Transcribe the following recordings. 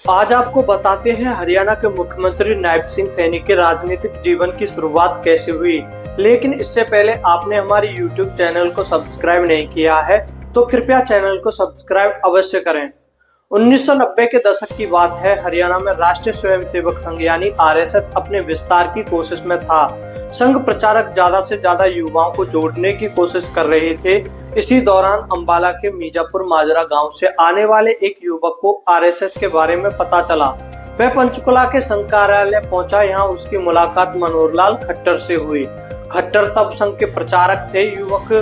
आज आपको बताते हैं हरियाणा के मुख्यमंत्री नायब सिंह सैनी के राजनीतिक जीवन की शुरुआत कैसे हुई। लेकिन इससे पहले आपने हमारे YouTube चैनल को सब्सक्राइब नहीं किया है तो कृपया चैनल को सब्सक्राइब अवश्य करें। 1990 के दशक की बात है। हरियाणा में राष्ट्रीय स्वयंसेवक संघ यानी RSS अपने विस्तार की कोशिश में था। संघ प्रचारक ज्यादा से ज्यादा युवाओं को जोड़ने की कोशिश कर रहे थे। इसी दौरान अंबाला के मीजापुर माजरा गांव से आने वाले एक युवक को RSS के बारे में पता चला। वह पंचकुला के संघ कार्यालय पहुंचा। यहाँ उसकी मुलाकात मनोहर लाल खट्टर से हुई। खट्टर तब संघ के प्रचारक थे। युवक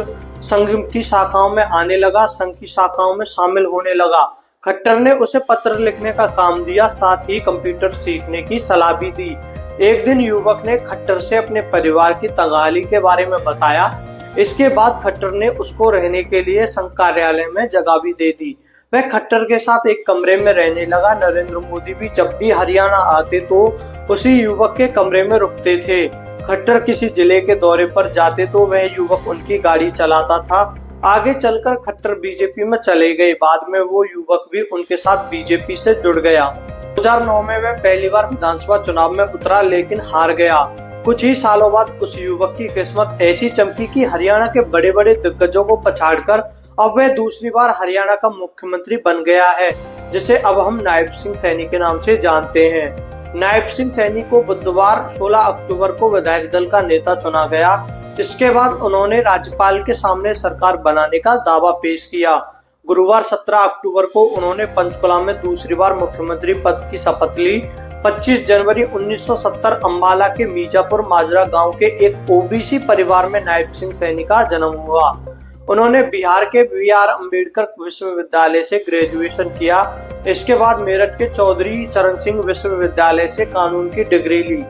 संघ की शाखाओं में आने लगा, संघ की शाखाओं में शामिल होने लगा। खट्टर ने उसे पत्र लिखने का काम दिया, साथ ही कंप्यूटर सीखने की सलाह भी दी। एक दिन युवक ने खट्टर से अपने परिवार की तंगहाली के बारे में बताया। इसके बाद खट्टर ने उसको रहने के लिए संघ कार्यालय में जगह भी दे दी। वह खट्टर के साथ एक कमरे में रहने लगा। नरेंद्र मोदी भी जब भी हरियाणा आते तो उसी युवक के कमरे में रुकते थे। खट्टर किसी जिले के दौरे पर जाते तो वह युवक उनकी गाड़ी चलाता था। आगे चलकर खट्टर बीजेपी में चले गए। बाद में वो युवक भी उनके साथ बीजेपी से जुड़ गया। 2009 में वह पहली बार विधानसभा चुनाव में उतरा लेकिन हार गया। कुछ ही सालों बाद उस युवक की किस्मत ऐसी चमकी कि हरियाणा के बड़े बड़े दिग्गजों को पछाड़कर अब वह दूसरी बार हरियाणा का मुख्यमंत्री बन गया है, जिसे अब हम नायब सिंह सैनी के नाम से जानते हैं। नायब सिंह सैनी को बुधवार 16 अक्टूबर को विधायक दल का नेता चुना गया। इसके बाद उन्होंने राज्यपाल के सामने सरकार बनाने का दावा पेश किया। गुरुवार 17 अक्टूबर को उन्होंने पंचकुला में दूसरी बार मुख्यमंत्री पद की शपथ ली। 25 जनवरी 1970 अंबाला के मीजापुर माजरा गांव के एक OBC परिवार में नायब सिंह सैनी का जन्म हुआ। उन्होंने बिहार के BR अम्बेडकर विश्वविद्यालय से ग्रेजुएशन किया। इसके बाद मेरठ के चौधरी चरण सिंह विश्वविद्यालय से कानून की डिग्री ली।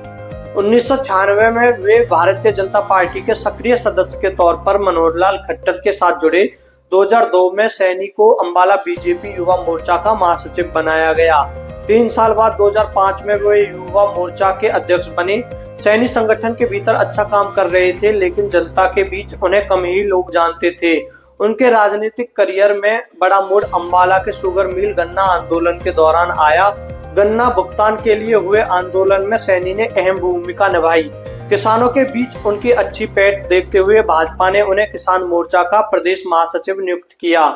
1996 में वे भारतीय जनता पार्टी के सक्रिय सदस्य के तौर पर मनोहर लाल खट्टर के साथ जुड़े। 2002 में सैनी को अंबाला बीजेपी युवा मोर्चा का महासचिव बनाया गया। 3 साल बाद 2005 में वे युवा मोर्चा के अध्यक्ष बने। सैनी संगठन के भीतर अच्छा काम कर रहे थे, लेकिन जनता के बीच उन्हें कम ही लोग जानते थे। उनके राजनीतिक करियर में बड़ा मोड़ अंबाला के शुगर मिल गन्ना आंदोलन के दौरान आया। गन्ना भुगतान के लिए हुए आंदोलन में सैनी ने अहम भूमिका निभाई। किसानों के बीच उनकी अच्छी पैठ देखते हुए भाजपा ने उन्हें किसान मोर्चा का प्रदेश महासचिव नियुक्त किया।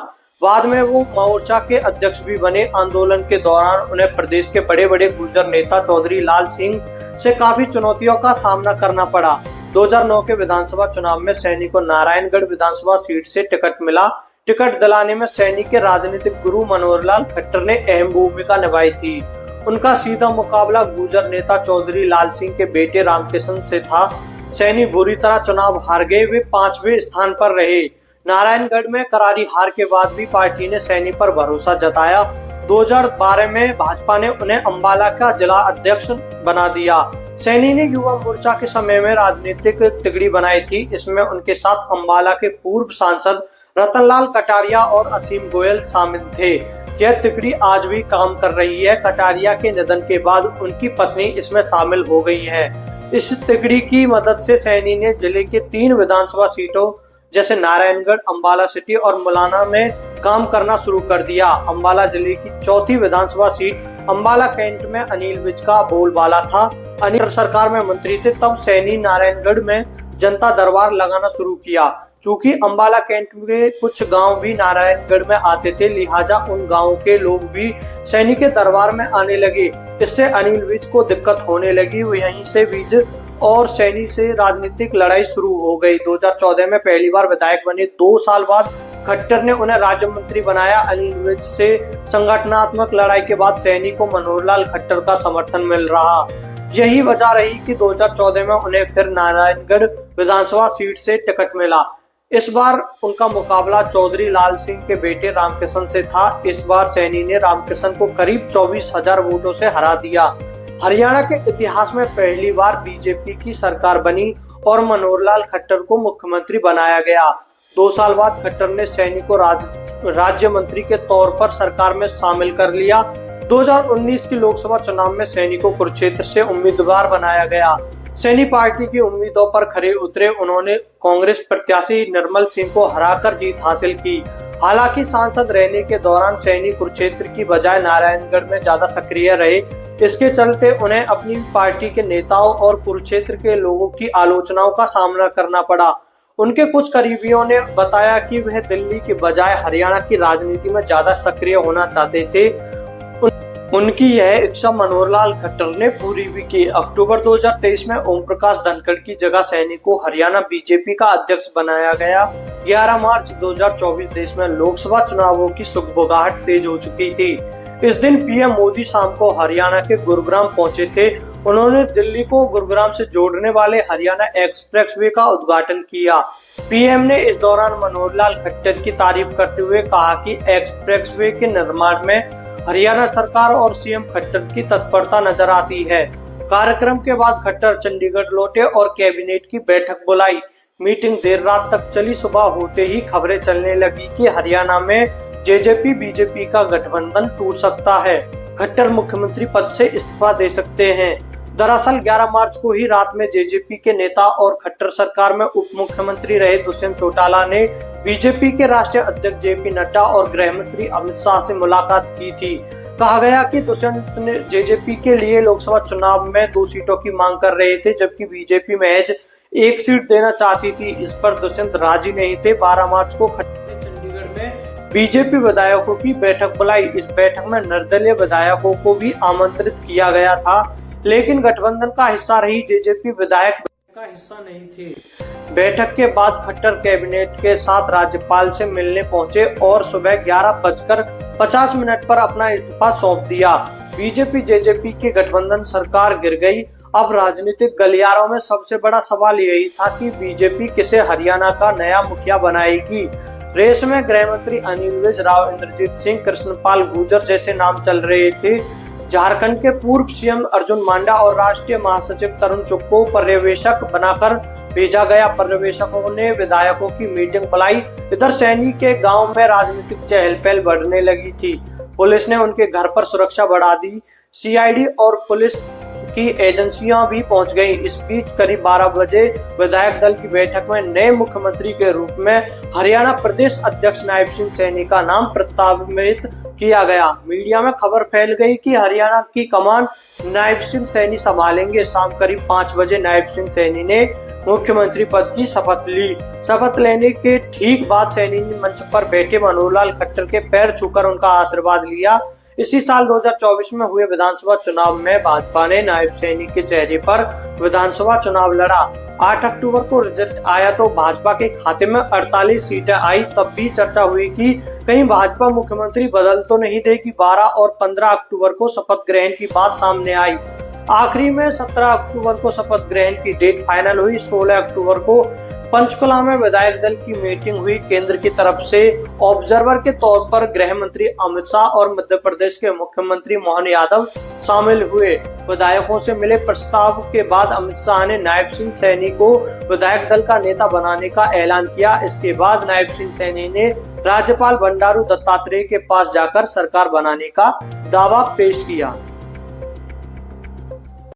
बाद में वो मोर्चा के अध्यक्ष भी बने। आंदोलन के दौरान उन्हें प्रदेश के बड़े बड़े गुर्जर नेता चौधरी लाल सिंह से काफी चुनौतियों का सामना करना पड़ा। 2009 के विधानसभा चुनाव में सैनी को नारायणगढ़ विधानसभा सीट से टिकट मिला। टिकट दिलाने में सैनी के राजनीतिक गुरु मनोहर लाल खट्टर ने अहम भूमिका निभाई थी। उनका सीधा मुकाबला गुर्जर नेता चौधरी लाल सिंह के बेटे रामकिशन से था। सैनी बुरी तरह चुनाव हार गए। वे 5वें स्थान पर रहे। नारायणगढ़ में करारी हार के बाद भी पार्टी ने सैनी पर भरोसा जताया। 2012 में भाजपा ने उन्हें अंबाला का जिला अध्यक्ष बना दिया। सैनी ने युवा मोर्चा के समय में राजनीतिक तिगड़ी बनाई थी। इसमें उनके साथ अंबाला के पूर्व सांसद रतनलाल कटारिया और असीम गोयल शामिल थे। यह तिगड़ी आज भी काम कर रही है। कटारिया के निधन के बाद उनकी पत्नी इसमें शामिल हो गई है। इस तिगड़ी की मदद से सैनी ने जिले के 3 विधानसभा सीटों जैसे नारायणगढ़, अंबाला सिटी और मुलाना में काम करना शुरू कर दिया। अंबाला जिले की 4थी विधानसभा सीट अंबाला कैंट में अनिल विज का बोलबाला था। अनिल सरकार में मंत्री थे तब सैनी नारायणगढ़ में जनता दरबार लगाना शुरू किया। चूंकि अंबाला कैंट के कुछ गांव भी नारायणगढ़ में आते थे, लिहाजा उन गांवों के लोग भी सैनी के दरबार में आने लगे। इससे अनिल विज को दिक्कत होने लगी। वहीं से विज और सैनी से राजनीतिक लड़ाई शुरू हो गई। 2014 में पहली बार विधायक बने। 2 साल बाद खट्टर ने उन्हें राज्य मंत्री बनाया। अनिल विज से संगठनात्मक लड़ाई के बाद सैनी को मनोहर लाल खट्टर का समर्थन मिल रहा। यही वजह रही कि 2014 में उन्हें फिर नारायणगढ़ विधानसभा सीट से टिकट मिला। इस बार उनका मुकाबला चौधरी लाल सिंह के बेटे रामकिशन से था। इस बार सैनी ने रामकिशन को करीब 24,000 वोटों से हरा दिया। हरियाणा के इतिहास में पहली बार बीजेपी की सरकार बनी और मनोहर लाल खट्टर को मुख्यमंत्री बनाया गया। 2 साल बाद खट्टर ने सैनी को राज्य मंत्री के तौर पर सरकार में शामिल कर लिया। 2019 की लोकसभा चुनाव में सैनी को कुरुक्षेत्र से उम्मीदवार बनाया गया। सैनी पार्टी की उम्मीदों पर खरे उतरे। उन्होंने कांग्रेस प्रत्याशी निर्मल सिंह को हराकर जीत हासिल की। हालांकि सांसद रहने के दौरान सैनी कुरुक्षेत्र की बजाय नारायणगढ़ में ज्यादा सक्रिय रहे। इसके चलते उन्हें अपनी पार्टी के नेताओं और कुरुक्षेत्र के लोगों की आलोचनाओं का सामना करना पड़ा। उनके कुछ करीबियों ने बताया कि वह दिल्ली के बजाय हरियाणा की राजनीति में ज्यादा सक्रिय होना चाहते थे। उनकी यह इच्छा मनोहर लाल खट्टर ने पूरी भी की। अक्टूबर 2023 में ओम प्रकाश धनखड़ की जगह सैनी को हरियाणा बीजेपी का अध्यक्ष बनाया गया। 11 मार्च 2024 देश में लोकसभा चुनावों की सुगबुगाहट तेज हो चुकी थी। इस दिन पीएम मोदी शाम को हरियाणा के गुरुग्राम पहुंचे थे। उन्होंने दिल्ली को गुरुग्राम से जोड़ने वाले हरियाणा एक्सप्रेसवे का उद्घाटन किया। पीएम ने इस दौरान मनोहर लाल खट्टर की तारीफ करते हुए कहा कि एक्सप्रेसवे के निर्माण में हरियाणा सरकार और सीएम खट्टर की तत्परता नजर आती है। कार्यक्रम के बाद खट्टर चंडीगढ़ लौटे और कैबिनेट की बैठक बुलाई। मीटिंग देर रात तक चली। सुबह होते ही खबरें चलने लगी कि हरियाणा में जेजेपी बीजेपी का गठबंधन टूट सकता है। खट्टर मुख्यमंत्री पद से इस्तीफा दे सकते हैं। दरअसल 11 मार्च को ही रात में जेजेपी के नेता और खट्टर सरकार में उप मुख्यमंत्री रहे दुष्यंत चौटाला ने बीजेपी के राष्ट्रीय अध्यक्ष जेपी नड्डा और गृह मंत्री अमित शाह से मुलाकात की थी। कहा गया कि दुष्यंत ने जेजेपी के लिए लोकसभा चुनाव में 2 सीटों की मांग कर रहे थे, जबकि बीजेपी महज 1 सीट देना चाहती थी। इस पर दुष्यंत राजी नहीं थे। 12 मार्च को खट्टर ने चंडीगढ़ में बीजेपी विधायकों की बैठक बुलाई। इस बैठक में निर्दलीय विधायकों को भी आमंत्रित किया गया था, लेकिन गठबंधन का हिस्सा रही जेजेपी विधायक का हिस्सा नहीं थे। बैठक के बाद खट्टर कैबिनेट के साथ राज्यपाल से मिलने पहुंचे और सुबह 11:50 पर अपना इस्तीफा सौंप दिया। बीजेपी जेजेपी की गठबंधन सरकार गिर गई। अब राजनीतिक गलियारों में सबसे बड़ा सवाल यही था कि बीजेपी किसे हरियाणा का नया मुखिया बनाएगी। रेस में गृह मंत्री अनिल विज, राव इंद्रजीत सिंह, कृष्णपाल गुर्जर जैसे नाम चल रहे थे। झारखंड के पूर्व सीएम अर्जुन मांडा और राष्ट्रीय महासचिव तरुण चुग को पर्यवेक्षक बनाकर भेजा गया। पर्यवेक्षकों ने विधायकों की मीटिंग बुलाई। इधर सैनी के गांव में राजनीतिक चहल पहल बढ़ने लगी थी। पुलिस ने उनके घर पर सुरक्षा बढ़ा दी। सीआईडी और पुलिस की एजेंसियां भी पहुंच गई। इस बीच करीब 12 बजे विधायक दल की बैठक में नए मुख्यमंत्री के रूप में हरियाणा प्रदेश अध्यक्ष नायब सिंह सैनी का नाम प्रस्तावित किया गया। मीडिया में खबर फैल गई कि हरियाणा की कमान नायब सिंह सैनी संभालेंगे। शाम करीब 5 बजे नायब सिंह सैनी ने मुख्यमंत्री पद की शपथ ली। शपथ लेने के ठीक बाद सैनी ने मंच पर बैठे मनोहर लाल खट्टर के पैर छूकर उनका आशीर्वाद लिया। इसी साल 2024 में हुए विधानसभा चुनाव में भाजपा ने नायब सैनी के चेहरे पर विधानसभा चुनाव लड़ा। 8 अक्टूबर को रिजल्ट आया तो भाजपा के खाते में 48 सीटें आई। तब भी चर्चा हुई कि कहीं भाजपा मुख्यमंत्री बदल तो नहीं देगी। 12 और 15 अक्टूबर को शपथ ग्रहण की बात सामने आई। आखिरी में 17 अक्टूबर को शपथ ग्रहण की डेट फाइनल हुई। 16 अक्टूबर को पंचकुला में विधायक दल की मीटिंग हुई। केंद्र की तरफ से ऑब्जर्वर के तौर पर गृह मंत्री अमित शाह और मध्य प्रदेश के मुख्यमंत्री मोहन यादव शामिल हुए। विधायकों से मिले प्रस्ताव के बाद अमित शाह ने नायब सिंह सैनी को विधायक दल का नेता बनाने का ऐलान किया। इसके बाद नायब सिंह सैनी ने राज्यपाल बंडारू दत्तात्रेय के पास जाकर सरकार बनाने का दावा पेश किया।